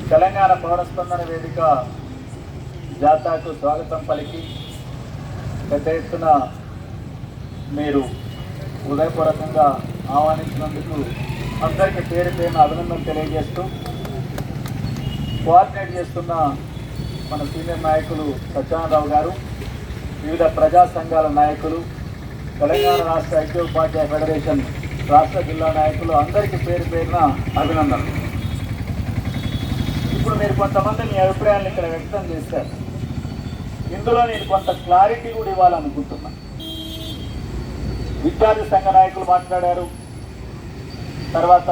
తెలంగాణ పౌరస్పందన వేదిక జాతాకు స్వాగతం పలికి పెద్ద ఎత్తున మీరు హృదయపూర్వకంగా ఆహ్వానించినందుకు అందరికీ పేరు పేరున అభినందనలు తెలియజేస్తూ కోఆర్డినేట్ చేస్తున్న మన సీనియర్ నాయకులు సత్యనారాయణరావు గారు, వివిధ ప్రజా సంఘాల నాయకులు, తెలంగాణ రాష్ట్ర ఐక్యోపాధ్యాయ ఫెడరేషన్ రాష్ట్ర జిల్లా నాయకులు అందరికీ పేరు పేరున అభినందనలు. ఇప్పుడు మీరు కొంతమంది మీ అభిప్రాయాలను ఇక్కడ వ్యక్తం చేశారు. ఇందులో నేను కొంత క్లారిటీ కూడా ఇవ్వాలనుకుంటున్నా. విద్యార్థి సంఘ నాయకులు మాట్లాడారు, తర్వాత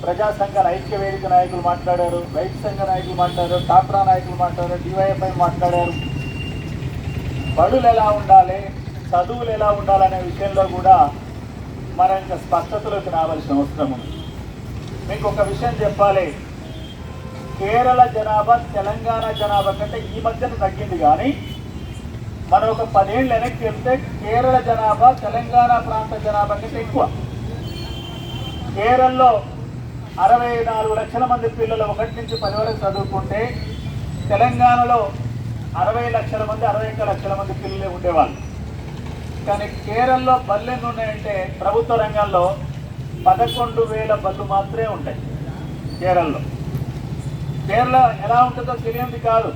ప్రజా సంఘాల ఐక్య వేదిక నాయకులు మాట్లాడారు, రైతు సంఘ నాయకులు మాట్లాడారు, టాప్రా నాయకులు మాట్లాడారు, డివైఎఫ్ఐ మాట్లాడారు. బడులు ఎలా ఉండాలి, చదువులు ఎలా ఉండాలనే విషయంలో కూడా మనం ఇంకా స్పష్టతలోకి రావాల్సిన అవసరం ఉంది. మీకు ఒక విషయం చెప్పాలి, కేరళ జనాభా తెలంగాణ జనాభా కంటే ఈ మధ్యన తగ్గింది, కానీ మనం ఒక 10 ఏళ్ళు వెనక్కి వెళ్తే కేరళ జనాభా తెలంగాణ ప్రాంత జనాభా కంటే ఎక్కువ. కేరళలో 64 లక్షల మంది పిల్లలు 1 నుంచి 10 వరకు చదువుకుంటే తెలంగాణలో 60 లక్షల మంది 61 లక్షల మంది పిల్లలే ఉండేవాళ్ళు. కానీ కేరళలో బళ్ళు ఎన్ని ఉన్నాయంటే ప్రభుత్వ రంగంలో 11,000 బళ్ళు మాత్రమే ఉంటాయి కేరళలో. కేరళ ఎలా ఉంటుందో తెలియంది కాదు,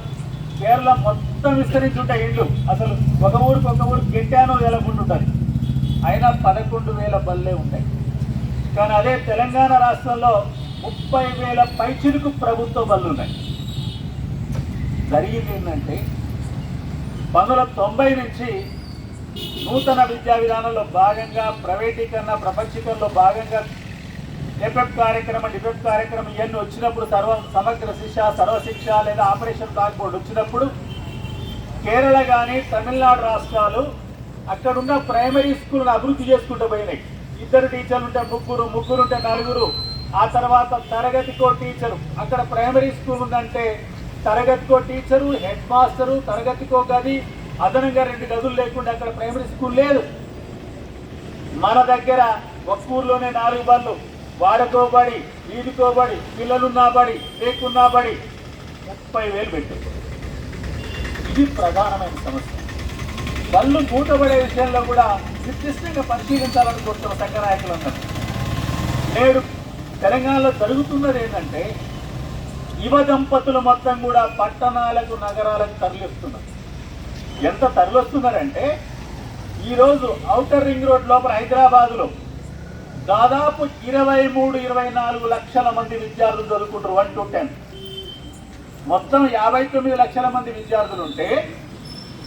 కేరళ మొత్తం విస్తరించి ఉంటాయి ఇళ్ళు. అసలు ఒక ఊరు గెట్టానో వెలకుంటుంటుంది, అయినా 11,000 బళ్ళే ఉంటాయి. కానీ అదే తెలంగాణ రాష్ట్రంలో 30,000 పైచిలకు ప్రభుత్వ బళ్ళు ఉన్నాయి. జరిగింది ఏంటంటే 1990 నుంచి నూతన విద్యా విధానంలో భాగంగా ప్రైవేటీకరణ ప్రపంచీకరణలో భాగంగా ఎఫెక్ట్ కార్యక్రమం డిఫెక్ట్ కార్యక్రమం ఇవన్నీ వచ్చినప్పుడు సమగ్ర శిక్ష సర్వశిక్ష లేదా ఆపరేషన్ బ్లాక్ బోర్డు వచ్చినప్పుడు కేరళ కానీ తమిళనాడు రాష్ట్రాలు అక్కడున్న ప్రైమరీ స్కూల్ను అభివృద్ధి చేసుకుంటూ పోయినాయి. 2 టీచర్లు ఉంటే ముగ్గురు ఉంటే 4, ఆ తర్వాత తరగతికో టీచరు. అక్కడ ప్రైమరీ స్కూల్ ఉందంటే తరగతికో టీచరు, హెడ్ మాస్టరు, తరగతికో గది, అదనంగా 2 గదులు లేకుండా అక్కడ ప్రైమరీ స్కూల్ లేదు. మన దగ్గర ఒక ఊర్లోనే 4 బళ్ళు, వాడకోబడి వీధికోబడి, పిల్లలున్నా బడి లేకున్నా బడి 30,000 పెట్టారు. ఇది ప్రధానమైన సమస్య. బళ్ళు మూతబడే విషయంలో కూడా నిర్దిష్టంగా పరిశీలించాలనుకుంటున్న సంఘ నాయకులందరూ. నేడు తెలంగాణలో జరుగుతున్నది ఏంటంటే యువ దంపతులు మొత్తం కూడా పట్టణాలకు నగరాలకు తరలిస్తున్నారు. ఎంత తరలిస్తున్నారంటే ఈరోజు ఔటర్ రింగ్ రోడ్ లోపల హైదరాబాదులో దాదాపు 23-24 లక్షల మంది విద్యార్థులు చదువుకుంటారు. 1 to 10 మొత్తం 59 లక్షల మంది విద్యార్థులు ఉంటే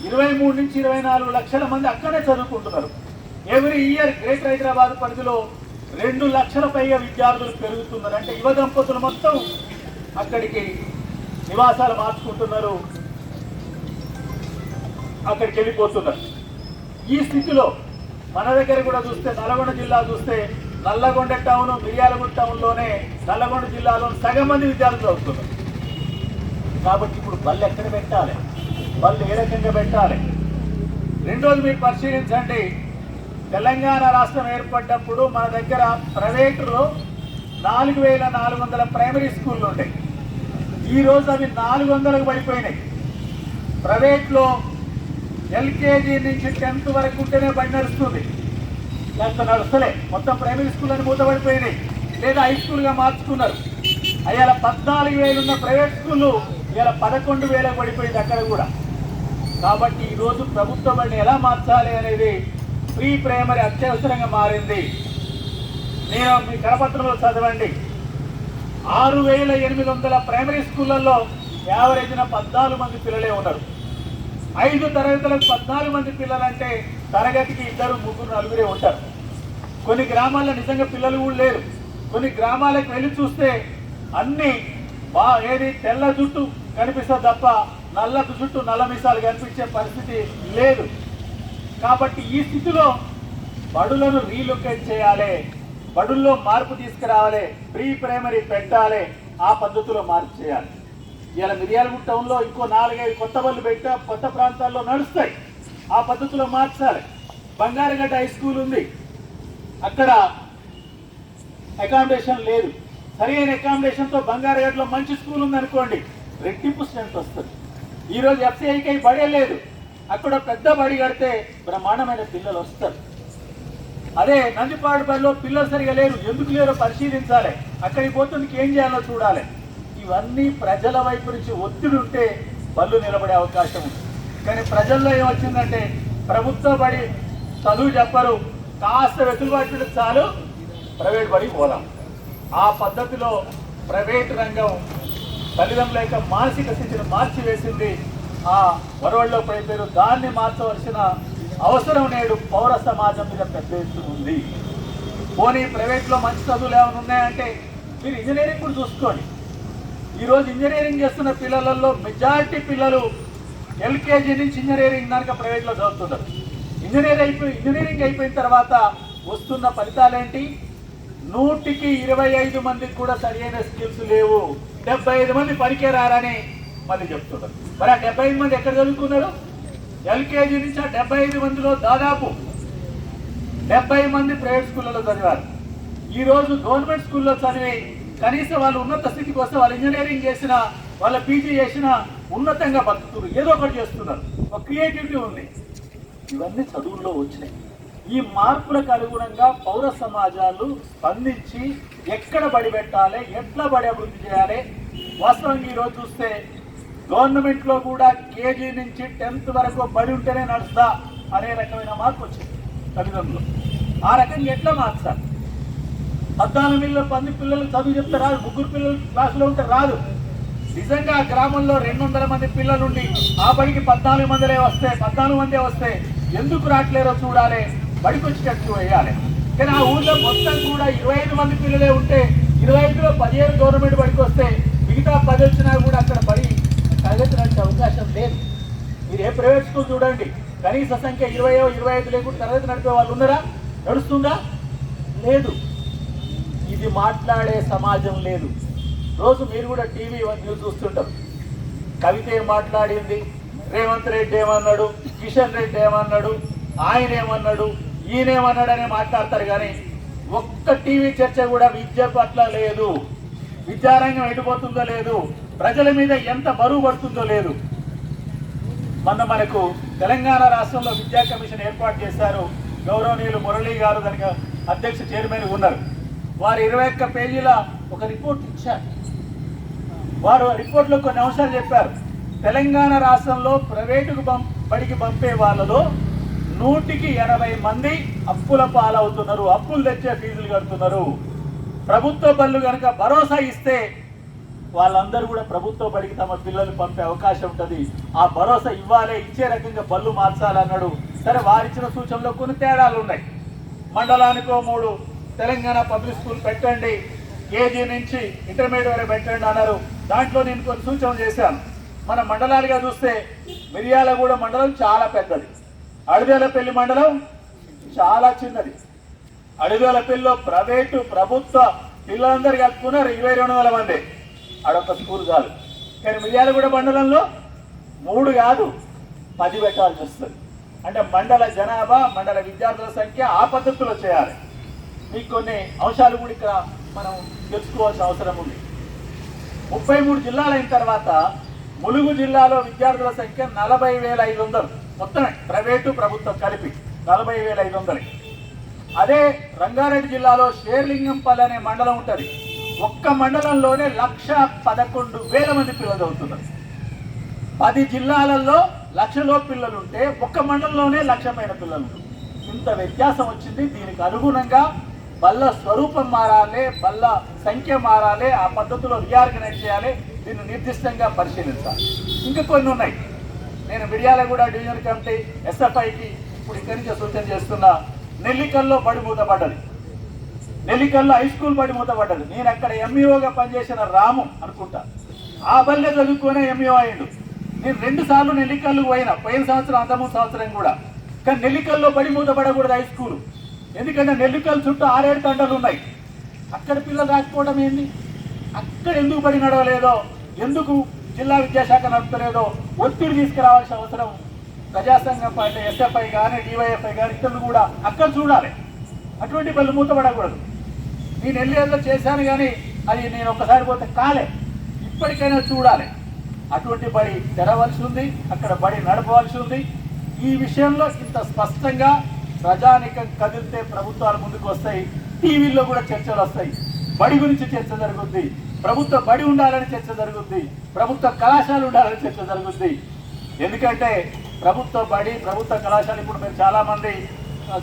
23 నుంచి 24 లక్షల మంది అక్కడే చదువుకుంటున్నారు. ఎవ్రీ ఇయర్ గ్రేటర్ హైదరాబాద్ పరిధిలో 2 లక్షల పైగా విద్యార్థులు పెరుగుతున్నారు. అంటే యువ దంపతులు మొత్తం అక్కడికి నివాసాలు మార్చుకుంటున్నారు, అక్కడికి వెళ్ళిపోతున్నారు. ఈ స్థితిలో మన దగ్గర కూడా చూస్తే నల్గొండ జిల్లా చూస్తే నల్లగొండ టౌన్ మిర్యాలగూడ టౌన్లోనే నల్లగొండ జిల్లాలో సగం మంది విద్యార్థులు అవుతున్నారు. కాబట్టి ఇప్పుడు బళ్ళు ఎక్కడ పెట్టాలి, బళ్ళు ఏ రకంగా పెట్టాలి? రెండోది మీరు పరిశీలించండి, తెలంగాణ రాష్ట్రం ఏర్పడ్డప్పుడు మన దగ్గర ప్రైవేటులో 4,400 ప్రైమరీ స్కూళ్ళు ఉంటాయి. ఈరోజు అవి 400కు పడిపోయినాయి. ప్రైవేట్లో ఎల్కేజీ నుంచి 10th వరకు ఉంటేనే బండి నడుస్తుంది, లేకపోతే నడుస్తలే. మొత్తం ప్రైమరీ స్కూల్ అని మూతపడిపోయినాయి, లేదా హై స్కూల్గా మార్చుకున్నారు. అయ్యాల 14,000 ఉన్న ప్రైవేట్ స్కూళ్ళు ఇలా 11,000 పడిపోయింది అక్కడ కూడా. కాబట్టి ఈరోజు ప్రభుత్వ బడిని ఎలా మార్చాలి అనేది ప్రీ ప్రైమరీ అత్యవసరంగా మారింది. నేను మీ కరపత్రంలో చదవండి, 6,800 ప్రైమరీ స్కూళ్ళల్లో యావరేజ్న 14 మంది పిల్లలే ఉన్నారు. 5 తరగతులకు 14 మంది పిల్లలంటే తరగతికి 2, 3, 4 ఉంటారు. కొన్ని గ్రామాల్లో నిజంగా పిల్లలు కూడా లేరు. కొన్ని గ్రామాలకు వెళ్ళి చూస్తే అన్నీ ఏది తెల్ల జుట్టు కనిపిస్తుంది తప్ప నల్ల జుట్టు నల్ల మీసాలు కనిపించే పరిస్థితి లేదు. కాబట్టి ఈ స్థితిలో బడులను రీలొకేట్ చేయాలి, బడుల్లో మార్పు తీసుకురావాలి, ప్రీ ప్రైమరీ పెట్టాలి, ఆ పద్ధతిలో మార్పు చేయాలి. ఇలా మిర్యాలగూడ టౌన్లో ఇంకో 4-5 కొత్త బళ్ళు పెట్టా కొత్త ప్రాంతాల్లో నడుస్తాయి, ఆ పద్ధతిలో మార్చాలి. బంగారగడ్డ హై స్కూల్ ఉంది, అక్కడ అకామిడేషన్ లేదు, సరైన అకామిడేషన్తో బంగారుగడ్డలో మంచి స్కూల్ ఉందనుకోండి, రెట్టింపు స్ట్రెంత్ వస్తుంది. ఈరోజు ఎఫ్సిఐకి బడే లేదు, అక్కడ పెద్ద బడి కడితే బ్రహ్మాండమైన పిల్లలు వస్తారు. అదే నందిపాడు బడిలో పిల్లలు సరిగా లేరు, ఎందుకు లేరో పరిశీలించాలి, అక్కడికి పోతుంది ఏం చేయాలో చూడాలి. ఇవన్నీ ప్రజల వైపు నుంచి ఒత్తిడి ఉంటే బళ్ళు నిలబడే అవకాశం ఉంది. కానీ ప్రజల్లో ఏమొచ్చిందంటే ప్రభుత్వ బడి చదువు చెప్పరు, కాస్త వెసులుబాటు చాలు ప్రైవేట్ బడికి పోదాం. ఆ పద్ధతిలో ప్రైవేట్ రంగం తల్లిదండ్రుల యొక్క మానసిక స్థితిని మార్చివేసింది. ఆ వరవడిలో పడిపోయారు. దాన్ని మార్చవలసిన అవసరం నేడు పౌర సమాజం మీద పెద్ద ఎత్తున ఉంది. పోనీ ప్రైవేట్లో మంచి చదువులు ఏమైనా ఉన్నాయంటే మీరు ఇంజనీరింగ్ కూడా చూసుకోండి. ఈరోజు ఇంజనీరింగ్ చేస్తున్న పిల్లలలో మెజారిటీ పిల్లలు ఎల్కేజీ నుంచి ఇంజనీరింగ్ దాకా ప్రైవేట్లో చదువుతున్నారు. ఇంజనీరింగ్ అయిపోయిన తర్వాత వస్తున్న ఫలితాలేంటి? 100కి 25 మందికి కూడా సరైన స్కిల్స్ లేవు. 75 మంది పనికే రారని మళ్ళీ చెప్తున్నారు. మరి ఆ 75 మంది ఎక్కడ చదువుకున్నారు? ఎల్కేజీ నుంచి ఆ 75 మందిలో దాదాపు 70 మంది ప్రైవేట్ స్కూళ్ళలో చదివారు. ఈరోజు గవర్నమెంట్ స్కూల్లో చదివి కనీసం వాళ్ళు ఉన్నత స్థితికి వస్తే వాళ్ళు ఇంజనీరింగ్ చేసిన, వాళ్ళ పీజీ చేసిన ఉన్నతంగా బతుకుతున్నారు, ఏదో ఒకటి చేస్తున్నారు, ఒక క్రియేటివిటీ ఉంది. ఇవన్నీ చదువుల్లో వచ్చినాయి. ఈ మార్పులకు అనుగుణంగా పౌర సమాజాలు స్పందించి ఎక్కడ బడి పెట్టాలి, ఎట్లా బడి అభివృద్ధి చేయాలి. వాస్తవంగా ఈరోజు చూస్తే గవర్నమెంట్లో కూడా కేజీ నుంచి 10th వరకు బడి ఉంటేనే నడుస్తా అనే రకమైన మార్పు వచ్చింది తల్లిదండ్రులు. ఆ రకంగా ఎట్లా మార్చాలి? 14 మంది పిల్లలకు చదువు చెప్తే రాదు, 3 పిల్లలు క్లాసులో ఉంటే రాదు. నిజంగా గ్రామంలో 200 మంది పిల్లలుండి ఆ బడికి 14 మందే వస్తే ఎందుకు రావట్లేరో చూడాలి, బడికి వచ్చేటట్టు వేయాలి. కానీ ఆ ఊళ్ళో మొత్తం కూడా 25 మంది పిల్లలే ఉంటే 25లో 15 గవర్నమెంట్ బడికి వస్తే మిగతా 10 వచ్చినా కూడా అక్కడ బడి తరగతి నడిచే అవకాశం లేదు. మీరు ఏ ప్రైవేట్ స్కూల్ చూడండి, కనీస సంఖ్య 20-25 లేకుండా తరగతి నడిపే వాళ్ళు ఉన్నారా? నడుస్తుందా? లేదు. ఇది మాట్లాడే సమాజం లేదు. రోజు మీరు కూడా టీవీ న్యూస్ చూస్తుంటారు. కవిత ఏం మాట్లాడింది, రేవంత్ రెడ్డి ఏమన్నాడు, కిషన్ రెడ్డి ఏమన్నాడు, ఆయన ఏమన్నాడు, ఈయనేమన్నాడు అని మాట్లాడతారు. కానీ ఒక్క టీవీ చర్చ కూడా విద్య పట్ల లేదు, విద్యారంగం ఎటుపోతుందో లేదు, ప్రజల మీద ఎంత బరువు పడుతుందో లేదు. మనకు తెలంగాణ రాష్ట్రంలో విద్యా కమిషన్ ఏర్పాటు చేశారు. గౌరవనీయులు మురళీ గారు దానికి అధ్యక్ష చైర్మన్ ఉన్నారు. వారు 21 పేజీల ఒక రిపోర్ట్ ఇచ్చారు. వారు రిపోర్ట్లో కొన్ని అంశాలు చెప్పారు. తెలంగాణ రాష్ట్రంలో ప్రైవేటుకు బడికి పంపే వాళ్ళలో 100కి 80 మంది అప్పుల పాలవుతున్నారు, అప్పులు తెచ్చే ఫీజులు కడుతున్నారు. ప్రభుత్వ బళ్ళు కనుక భరోసా ఇస్తే వాళ్ళందరూ కూడా ప్రభుత్వ బడికి తమ పిల్లలు పంపే అవకాశం ఉంటుంది. ఆ భరోసా ఇవ్వాలి, ఇచ్చే రకంగా బళ్ళు మార్చాలన్నాడు. సరే, వారిచ్చిన సూచనలో కొన్ని తేడాలు ఉన్నాయి. మండలానికో 3 తెలంగాణ పబ్లిక్ స్కూల్ పెట్టండి, కేజీ నుంచి ఇంటర్మీడియట్ వరకు పెట్టండి అన్నారు. దాంట్లో నేను కొన్ని సూచనలు చేశాను. మన మండలాలుగా చూస్తే మిర్యాలగూడ మండలం చాలా పెద్దది, అడిదేలపల్లి మండలం చాలా చిన్నది. అడిదేలపల్లిలో ప్రైవేటు ప్రభుత్వ పిల్లలందరూ కలుపుకున్నారు 2200 మంది. ఆడొక్క స్కూల్ కాదు. కానీ మిర్యాలగూడ మండలంలో 3 కాదు 10 పెట్టాల్సి వస్తుంది. అంటే మండల జనాభా, మండల విద్యార్థుల సంఖ్య ఆ పద్ధతిలో చేయాలి. మీకు కొన్ని అంశాలు కూడా ఇక్కడ మనం తెలుసుకోవాల్సిన అవసరం ఉంది. 33 జిల్లాలు అయిన తర్వాత ములుగు జిల్లాలో విద్యార్థుల సంఖ్య 40,500, మొత్తమే ప్రైవేటు ప్రభుత్వం కలిపి 40,500. అదే రంగారెడ్డి జిల్లాలో షేర్లింగంపల్లి అనే మండలం ఉంటుంది. ఒక్క మండలంలోనే 1,11,000 మంది పిల్లలు చదువుతున్నారు. 10 జిల్లాలలో 1,00,000 పిల్లలు ఉంటే ఒక్క మండలంలోనే 1,00,000 పైన పిల్లలు. ఇంత వ్యత్యాసం వచ్చింది. దీనికి అనుగుణంగా బల్ల స్వరూపం మారాలి, బల్ల సంఖ్య మారాలి, ఆ పద్ధతిలో రీఆర్గనైజ్ చేయాలి, దీన్ని నిర్దిష్టంగా పరిశీలించాలి. ఇంకా కొన్ని ఉన్నాయి. నేను మిర్యాలగూడ డివిజన్ కమిటీ ఎస్ఎఫ్ఐకి ఇప్పుడు ఇక్కడి నుంచి సూచన చేస్తున్నా. నెల్లికల్లో బడి మూతపడ్డది, నెల్లికల్లో హై స్కూల్ బడి మూతపడ్డది. నేను అక్కడ ఎంఈఓగా పనిచేసిన రాము అనుకుంటా, ఆ బల్లే చదువుకునే ఎంఈఓ అయ్యిండు. నేను 2 సార్లు నెల్లికల్లుకు పోయిన సంవత్సరం, అంతకుముందు సంవత్సరం కూడా. కానీ నెల్లికల్లో బడి మూతపడకూడదు హై స్కూల్. ఎందుకంటే నెల్లికల్ చుట్టూ 6-7 తండాలు ఉన్నాయి. అక్కడ పిల్లలు రాకపోవడం ఏంది? అక్కడ ఎందుకు బడి నడవలేదో, ఎందుకు జిల్లా విద్యాశాఖ నడుపుతలేదో ఒత్తిడి తీసుకురావాల్సిన అవసరం ప్రజాసంఘం పార్టీ ఎస్ఎఫ్ఐ కానీ డివైఎఫ్ఐ కానీ ఇతరులు కూడా అక్కడ చూడాలి. అటువంటి బళ్ళు మూతపడకూడదు. నేను ఎల్లేదో చేశాను కానీ అది నేను ఒక్కసారి పోతే కాలే. ఇప్పటికైనా చూడాలి, అటువంటి బడి తెరవలసి ఉంది, అక్కడ బడి నడపవలసి ఉంది. ఈ విషయంలో ఇంత స్పష్టంగా ప్రజానికం కదిలితే ప్రభుత్వాలు ముందుకు వస్తాయి, టీవీల్లో కూడా చర్చలు వస్తాయి. బడి గురించి చర్చ జరుగుద్ది, ప్రభుత్వ బడి ఉండాలని చర్చ జరుగుద్ది, ప్రభుత్వ కళాశాల ఉండాలని చర్చ జరుగుద్ది. ఎందుకంటే ప్రభుత్వ బడి, ప్రభుత్వ కళాశాల ఇప్పుడు మీరు చాలామంది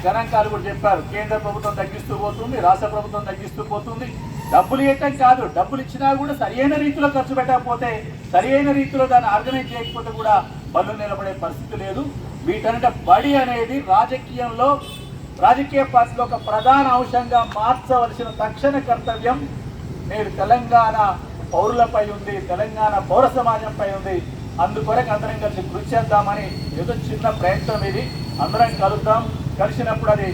గణాంకాలు కూడా చెప్పారు. కేంద్ర ప్రభుత్వం తగ్గిస్తూ పోతుంది, రాష్ట్ర ప్రభుత్వం తగ్గిస్తూ పోతుంది. డబ్బులు ఇవ్వటం కాదు, డబ్బులు ఇచ్చినా కూడా సరియైన రీతిలో ఖర్చు పెట్టకపోతే, సరియైన రీతిలో దాన్ని ఆర్గనైజ్ చేయకపోతే కూడా బళ్ళు నిలబడే పరిస్థితి లేదు. వీటంటే బడి అనేది రాజకీయంలో, రాజకీయ పార్టీలో ఒక ప్రధాన అంశంగా మార్చవలసిన తక్షణ కర్తవ్యం నేడు తెలంగాణ పౌరులపై ఉంది, తెలంగాణ పౌర సమాజంపై ఉంది. అందుకొరకు అందరం కలిసి కృషి చేద్దామని ఏదో చిన్న ప్రయత్నం ఇది. అందరం కలుద్దాం, కలిసినప్పుడు అది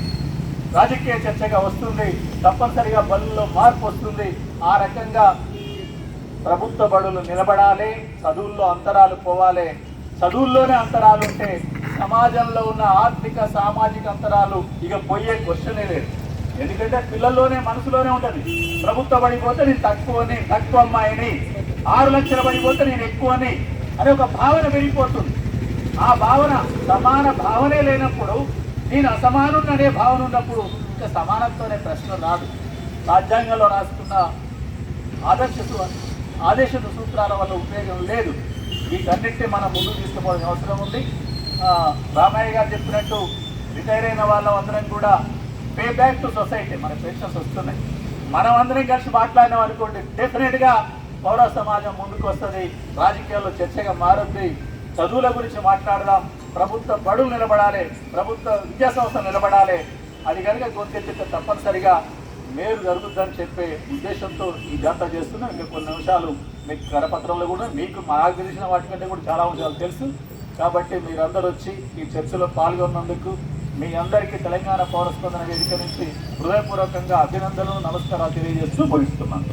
రాజకీయ చర్చగా వస్తుంది, తప్పనిసరిగా బడుల్లో మార్పు వస్తుంది. ఆ రకంగా ప్రభుత్వ బడులు నిలబడాలి, చదువుల్లో అంతరాలు పోవాలి. చదువుల్లోనే అంతరాలు ఉంటే సమాజంలో ఉన్న ఆర్థిక సామాజిక అంతరాలు ఇక పోయే క్వశ్చనే లేదు. ఎందుకంటే పిల్లల్లోనే, మనసులోనే ఉంటుంది. ప్రభుత్వ పడిపోతే నేను తక్కువని, తక్కువ అమ్మాయిని, 6 లక్షల పడిపోతే నేను ఎక్కువని అనే ఒక భావన పెరిగిపోతుంది. ఆ భావన, సమాన భావనే లేనప్పుడు, నేను అసమానుడు అనే భావన ఉన్నప్పుడు ఇంకా సమానత్వం అనే ప్రశ్న రాదు. రాజ్యాంగంలో రాసుకున్న ఆదేశ సూత్రాల వల్ల ఉపయోగం లేదు. వీటన్నిటిని మనం ముందుకు తీసుకుపోవాల్సిన అవసరం ఉంది. రామయ్య గారు చెప్పినట్టు రిటైర్ అయిన వాళ్ళందరం కూడా పే బ్యాక్ టు సొసైటీ, మన పెన్షన్స్ వస్తున్నాయి. మనం అందరం కలిసి మాట్లాడినాం అనుకోండి, డెఫినెట్గా పౌర సమాజం ముందుకు వస్తుంది, రాజకీయాల్లో చర్చగా మారుద్ది. చదువుల గురించి మాట్లాడదాం, ప్రభుత్వ బడులు నిలబడాలి, ప్రభుత్వ విద్యాసంస్థలు నిలబడాలి. అది కనుక గొంతెత్తితే తప్పనిసరిగా మేలు జరుగుతుందని చెప్పే ఉద్దేశంతో ఈ జాతర చేస్తున్నా. ఇంకా కొన్ని అంశాలు మీకు కరపత్రంలో కూడా, మీకు మాకు తెలిసిన వాటికంటే కూడా చాలా అంశాలు తెలుసు. కాబట్టి మీరందరూ వచ్చి ఈ చర్చలో పాల్గొన్నందుకు మీ అందరికీ తెలంగాణ పౌర స్పందన వేదిక నుంచి హృదయపూర్వకంగా అభినందనలు, నమస్కారాలు తెలియజేస్తూ ముగిస్తున్నాను.